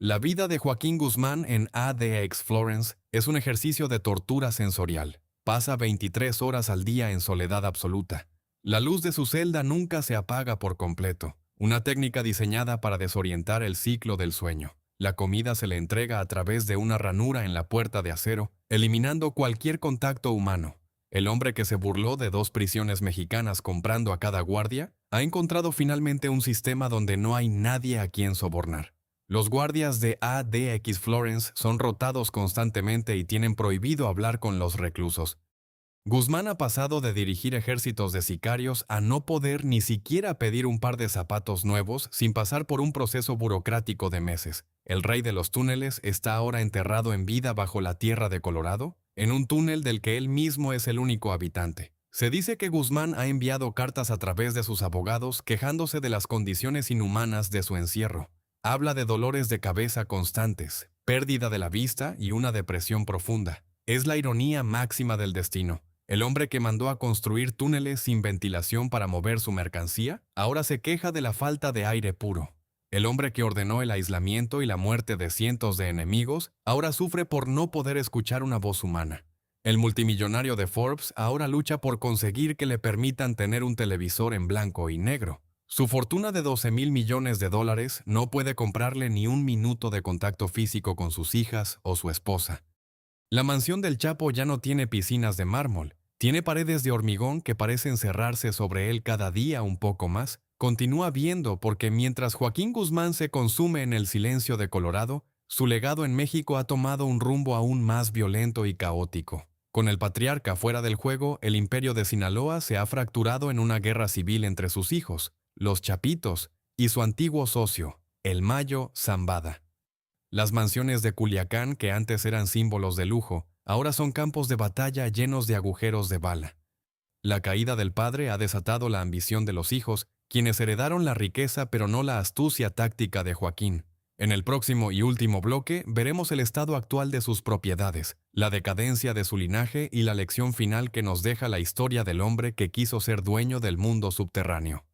La vida de Joaquín Guzmán en ADX Florence es un ejercicio de tortura sensorial. Pasa 23 horas al día en soledad absoluta. La luz de su celda nunca se apaga por completo, una técnica diseñada para desorientar el ciclo del sueño. La comida se le entrega a través de una ranura en la puerta de acero, eliminando cualquier contacto humano. El hombre que se burló de 2 prisiones mexicanas comprando a cada guardia, ha encontrado finalmente un sistema donde no hay nadie a quien sobornar. Los guardias de ADX Florence son rotados constantemente y tienen prohibido hablar con los reclusos. Guzmán ha pasado de dirigir ejércitos de sicarios a no poder ni siquiera pedir un par de zapatos nuevos sin pasar por un proceso burocrático de meses. El rey de los túneles está ahora enterrado en vida bajo la tierra de Colorado, en un túnel del que él mismo es el único habitante. Se dice que Guzmán ha enviado cartas a través de sus abogados quejándose de las condiciones inhumanas de su encierro. Habla de dolores de cabeza constantes, pérdida de la vista y una depresión profunda. Es la ironía máxima del destino. El hombre que mandó a construir túneles sin ventilación para mover su mercancía, ahora se queja de la falta de aire puro. El hombre que ordenó el aislamiento y la muerte de cientos de enemigos, ahora sufre por no poder escuchar una voz humana. El multimillonario de Forbes ahora lucha por conseguir que le permitan tener un televisor en blanco y negro. Su fortuna de 12.000 millones de dólares no puede comprarle ni un minuto de contacto físico con sus hijas o su esposa. La mansión del Chapo ya no tiene piscinas de mármol, tiene paredes de hormigón que parecen cerrarse sobre él cada día un poco más. Continúa viendo porque mientras Joaquín Guzmán se consume en el silencio de Colorado, su legado en México ha tomado un rumbo aún más violento y caótico. Con el patriarca fuera del juego, el imperio de Sinaloa se ha fracturado en una guerra civil entre sus hijos, los Chapitos, y su antiguo socio, el Mayo Zambada. Las mansiones de Culiacán, que antes eran símbolos de lujo, ahora son campos de batalla llenos de agujeros de bala. La caída del padre ha desatado la ambición de los hijos, quienes heredaron la riqueza pero no la astucia táctica de Joaquín. En el próximo y último bloque veremos el estado actual de sus propiedades, la decadencia de su linaje y la lección final que nos deja la historia del hombre que quiso ser dueño del mundo subterráneo.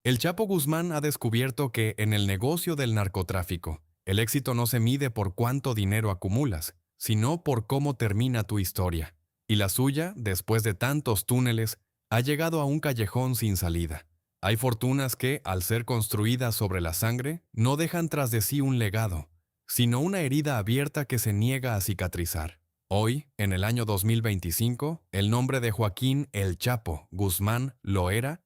El Chapo Guzmán ha descubierto que, en el negocio del narcotráfico, el éxito no se mide por cuánto dinero acumulas, sino por cómo termina tu historia. Y la suya, después de tantos túneles, ha llegado a un callejón sin salida. Hay fortunas que, al ser construidas sobre la sangre, no dejan tras de sí un legado, sino una herida abierta que se niega a cicatrizar. Hoy, en el año 2025, el nombre de Joaquín El Chapo Guzmán Loera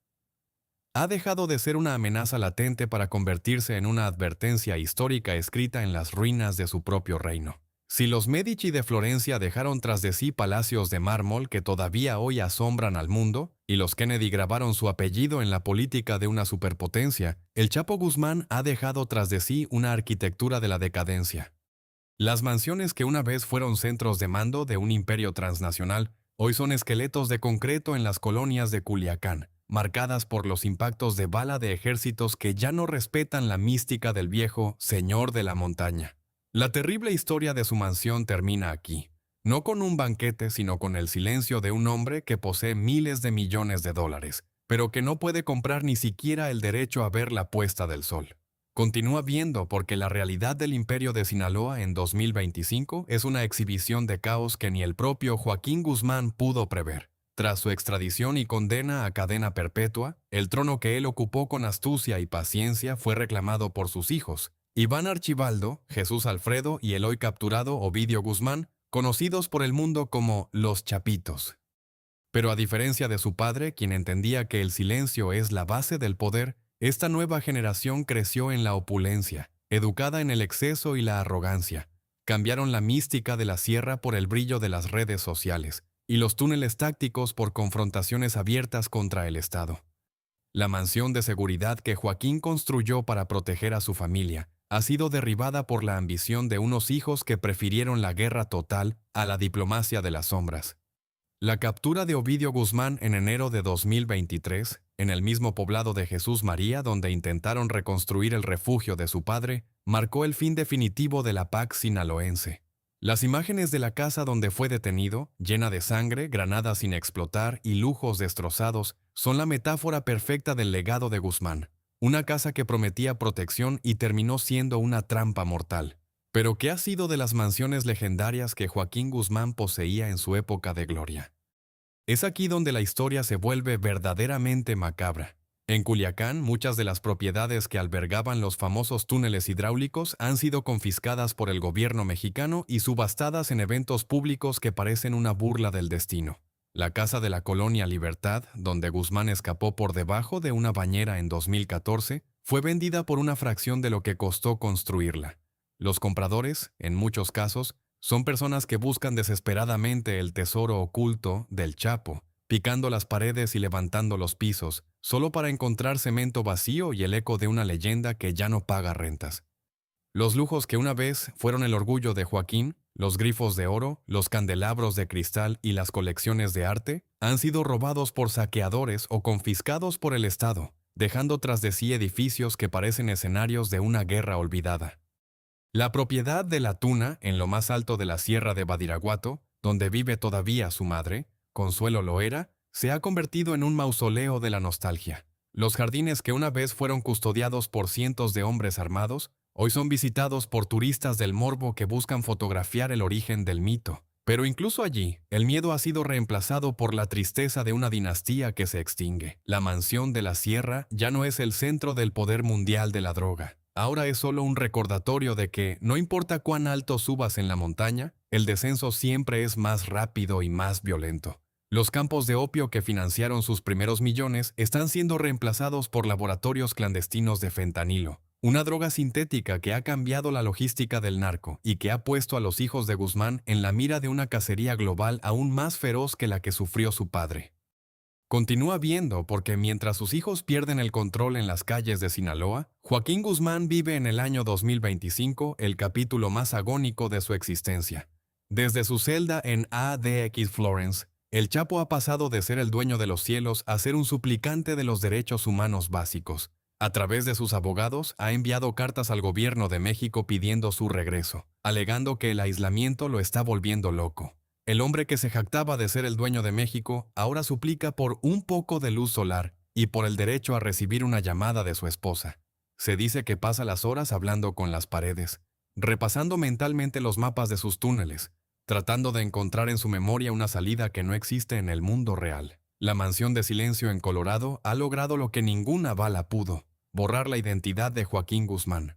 ha dejado de ser una amenaza latente para convertirse en una advertencia histórica escrita en las ruinas de su propio reino. Si los Medici de Florencia dejaron tras de sí palacios de mármol que todavía hoy asombran al mundo, y los Kennedy grabaron su apellido en la política de una superpotencia, el Chapo Guzmán ha dejado tras de sí una arquitectura de la decadencia. Las mansiones que una vez fueron centros de mando de un imperio transnacional, hoy son esqueletos de concreto en las colonias de Culiacán, marcadas por los impactos de bala de ejércitos que ya no respetan la mística del viejo Señor de la Montaña. La terrible historia de su mansión termina aquí, no con un banquete, sino con el silencio de un hombre que posee miles de millones de dólares, pero que no puede comprar ni siquiera el derecho a ver la puesta del sol. Continúa viendo porque la realidad del imperio de Sinaloa en 2025 es una exhibición de caos que ni el propio Joaquín Guzmán pudo prever. Tras su extradición y condena a cadena perpetua, el trono que él ocupó con astucia y paciencia fue reclamado por sus hijos, Iván Archibaldo, Jesús Alfredo y el hoy capturado Ovidio Guzmán, conocidos por el mundo como los Chapitos. Pero a diferencia de su padre, quien entendía que el silencio es la base del poder, esta nueva generación creció en la opulencia, educada en el exceso y la arrogancia. Cambiaron la mística de la sierra por el brillo de las redes sociales y los túneles tácticos por confrontaciones abiertas contra el Estado. La mansión de seguridad que Joaquín construyó para proteger a su familia ha sido derribada por la ambición de unos hijos que prefirieron la guerra total a la diplomacia de las sombras. La captura de Ovidio Guzmán en enero de 2023, en el mismo poblado de Jesús María donde intentaron reconstruir el refugio de su padre, marcó el fin definitivo de la Pax sinaloense. Las imágenes de la casa donde fue detenido, llena de sangre, granadas sin explotar y lujos destrozados, son la metáfora perfecta del legado de Guzmán. Una casa que prometía protección y terminó siendo una trampa mortal. Pero ¿qué ha sido de las mansiones legendarias que Joaquín Guzmán poseía en su época de gloria? Es aquí donde la historia se vuelve verdaderamente macabra. En Culiacán, muchas de las propiedades que albergaban los famosos túneles hidráulicos han sido confiscadas por el gobierno mexicano y subastadas en eventos públicos que parecen una burla del destino. La casa de la Colonia Libertad, donde Guzmán escapó por debajo de una bañera en 2014, fue vendida por una fracción de lo que costó construirla. Los compradores, en muchos casos, son personas que buscan desesperadamente el tesoro oculto del Chapo, picando las paredes y levantando los pisos, solo para encontrar cemento vacío y el eco de una leyenda que ya no paga rentas. Los lujos que una vez fueron el orgullo de Joaquín, los grifos de oro, los candelabros de cristal y las colecciones de arte, han sido robados por saqueadores o confiscados por el Estado, dejando tras de sí edificios que parecen escenarios de una guerra olvidada. La propiedad de La Tuna, en lo más alto de la sierra de Badiraguato, donde vive todavía su madre, Consuelo Loera, se ha convertido en un mausoleo de la nostalgia. Los jardines que una vez fueron custodiados por cientos de hombres armados, hoy son visitados por turistas del morbo que buscan fotografiar el origen del mito. Pero incluso allí, el miedo ha sido reemplazado por la tristeza de una dinastía que se extingue. La mansión de la sierra ya no es el centro del poder mundial de la droga. Ahora es solo un recordatorio de que, no importa cuán alto subas en la montaña, el descenso siempre es más rápido y más violento. Los campos de opio que financiaron sus primeros millones están siendo reemplazados por laboratorios clandestinos de fentanilo, una droga sintética que ha cambiado la logística del narco y que ha puesto a los hijos de Guzmán en la mira de una cacería global aún más feroz que la que sufrió su padre. Continúa viendo porque mientras sus hijos pierden el control en las calles de Sinaloa, Joaquín Guzmán vive en el año 2025 el capítulo más agónico de su existencia. Desde su celda en ADX Florence, el Chapo ha pasado de ser el dueño de los cielos a ser un suplicante de los derechos humanos básicos. A través de sus abogados, ha enviado cartas al gobierno de México pidiendo su regreso, alegando que el aislamiento lo está volviendo loco. El hombre que se jactaba de ser el dueño de México ahora suplica por un poco de luz solar y por el derecho a recibir una llamada de su esposa. Se dice que pasa las horas hablando con las paredes, repasando mentalmente los mapas de sus túneles, tratando de encontrar en su memoria una salida que no existe en el mundo real. La mansión de silencio en Colorado ha logrado lo que ninguna bala pudo: borrar la identidad de Joaquín Guzmán.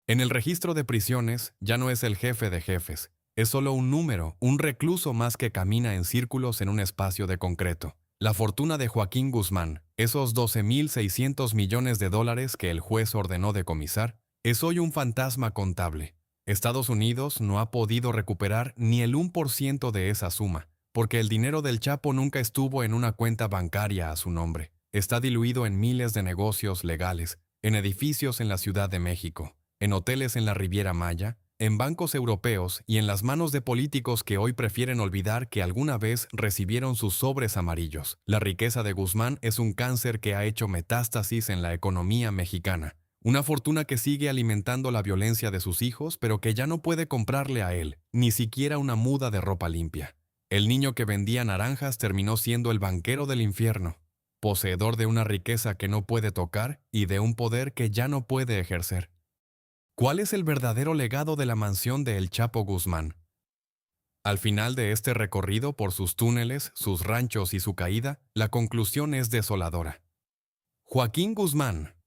En el registro de prisiones ya no es el jefe de jefes, es solo un número, un recluso más que camina en círculos en un espacio de concreto. La fortuna de Joaquín Guzmán, esos 12.600 millones de dólares que el juez ordenó decomisar, es hoy un fantasma contable. Estados Unidos no ha podido recuperar ni el 1% de esa suma, porque el dinero del Chapo nunca estuvo en una cuenta bancaria a su nombre. Está diluido en miles de negocios legales, en edificios en la Ciudad de México, en hoteles en la Riviera Maya, en bancos europeos y en las manos de políticos que hoy prefieren olvidar que alguna vez recibieron sus sobres amarillos. La riqueza de Guzmán es un cáncer que ha hecho metástasis en la economía mexicana. Una fortuna que sigue alimentando la violencia de sus hijos, pero que ya no puede comprarle a él, ni siquiera una muda de ropa limpia. El niño que vendía naranjas terminó siendo el banquero del infierno, poseedor de una riqueza que no puede tocar y de un poder que ya no puede ejercer. ¿Cuál es el verdadero legado de la mansión de El Chapo Guzmán? Al final de este recorrido por sus túneles, sus ranchos y su caída, la conclusión es desoladora. Joaquín Guzmán.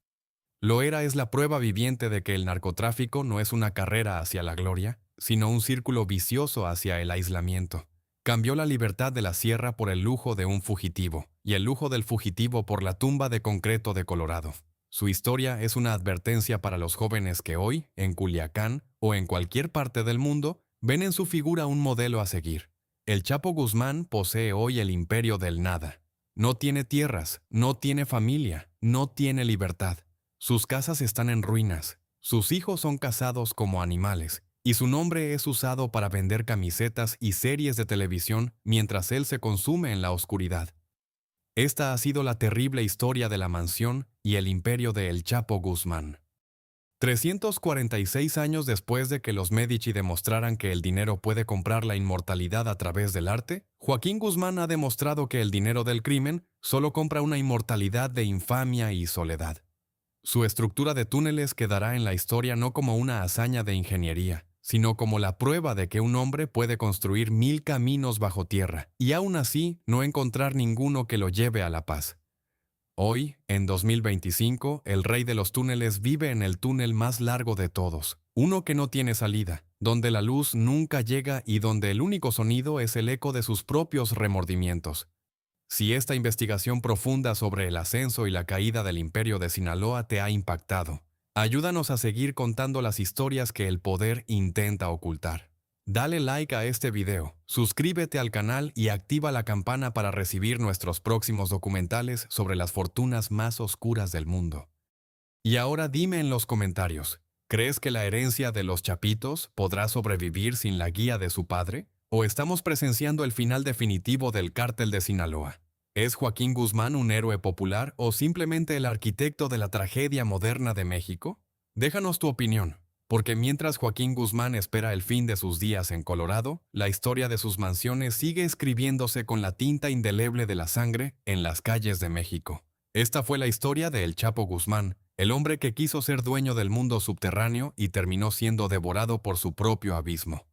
Lo era es la prueba viviente de que el narcotráfico no es una carrera hacia la gloria, sino un círculo vicioso hacia el aislamiento. Cambió la libertad de la sierra por el lujo de un fugitivo, y el lujo del fugitivo por la tumba de concreto de Colorado. Su historia es una advertencia para los jóvenes que hoy, en Culiacán o en cualquier parte del mundo, ven en su figura un modelo a seguir. El Chapo Guzmán posee hoy el imperio del nada. No tiene tierras, no tiene familia, no tiene libertad. Sus casas están en ruinas, sus hijos son cazados como animales, y su nombre es usado para vender camisetas y series de televisión mientras él se consume en la oscuridad. Esta ha sido la terrible historia de la mansión y el imperio de El Chapo Guzmán. 346 años después de que los Medici demostraran que el dinero puede comprar la inmortalidad a través del arte, Joaquín Guzmán ha demostrado que el dinero del crimen solo compra una inmortalidad de infamia y soledad. Su estructura de túneles quedará en la historia no como una hazaña de ingeniería, sino como la prueba de que un hombre puede construir 1000 caminos bajo tierra y aún así no encontrar ninguno que lo lleve a la paz. Hoy, en 2025, el rey de los túneles vive en el túnel más largo de todos, uno que no tiene salida, donde la luz nunca llega y donde el único sonido es el eco de sus propios remordimientos. Si esta investigación profunda sobre el ascenso y la caída del imperio de Sinaloa te ha impactado, ayúdanos a seguir contando las historias que el poder intenta ocultar. Dale like a este video, suscríbete al canal y activa la campana para recibir nuestros próximos documentales sobre las fortunas más oscuras del mundo. Y ahora dime en los comentarios, ¿crees que la herencia de los Chapitos podrá sobrevivir sin la guía de su padre? ¿O estamos presenciando el final definitivo del cártel de Sinaloa? ¿Es Joaquín Guzmán un héroe popular o simplemente el arquitecto de la tragedia moderna de México? Déjanos tu opinión, porque mientras Joaquín Guzmán espera el fin de sus días en Colorado, la historia de sus mansiones sigue escribiéndose con la tinta indeleble de la sangre en las calles de México. Esta fue la historia de El Chapo Guzmán, el hombre que quiso ser dueño del mundo subterráneo y terminó siendo devorado por su propio abismo.